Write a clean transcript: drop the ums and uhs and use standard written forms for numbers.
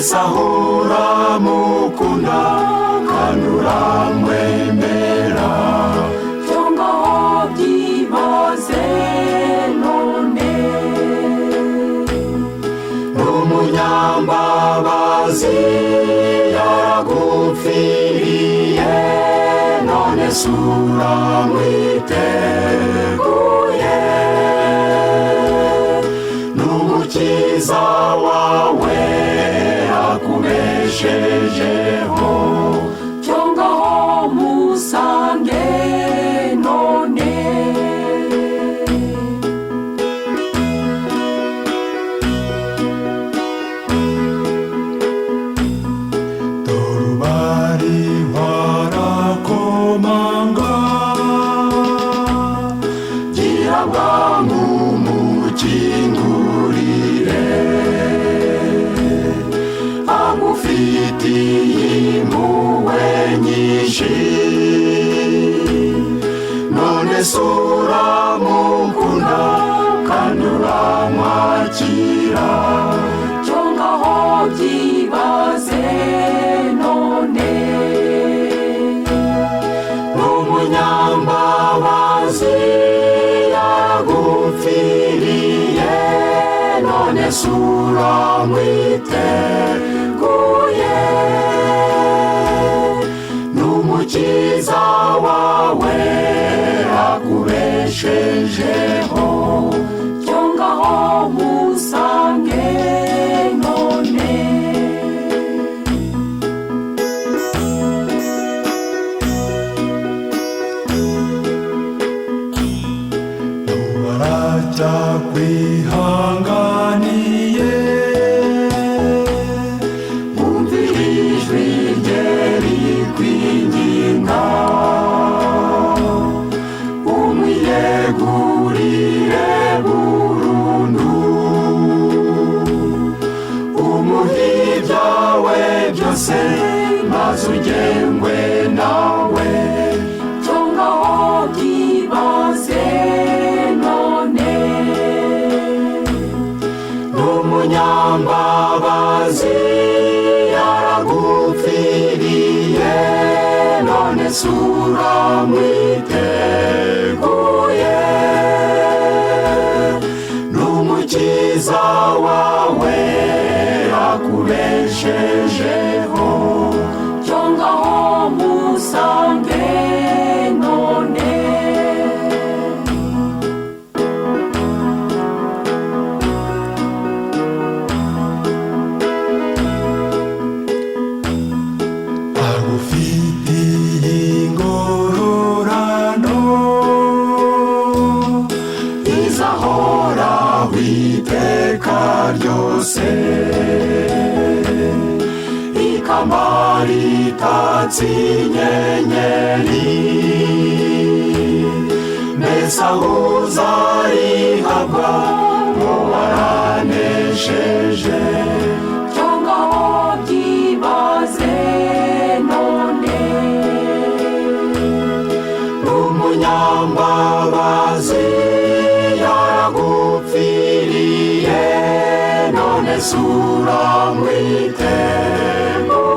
mbese ahura mukunda kandi uramwemera cyangwa byibaze none n'umunyambabazi yaragupfiriye none sura mwiteguye n'umukiza wawe akubeshejeho cyangwa musange none dorubari warakomanga gira bwangu mukingurire agufitiye impuhwe nyinshi none sura mukunda kandi uramwakira cyangwa byibaze none n'umunyambabazi yaragupfiriye none sura mwiteguye n'umukiza wawe akubeshejeho cyangwa musange none baracakwihanganiye umvira ijwi rye rikwinginga umwiyegurire burundu umuhe ibyawe byose maze ugengwe nawe cyangwa byibaze none n'umunyambabazi yaragupfiriye none sura mwiteguye n'umukiza wawe akubeshejeho cyangwa musange none agufitiye ingororano izahoraho iteka ryose ikamba ritatse inyenyeri mbese aho uzarihabwa ngo waranesheje cyangwa byibaze none n'umunyambabazi yaragupfiriye none sura mwiteguye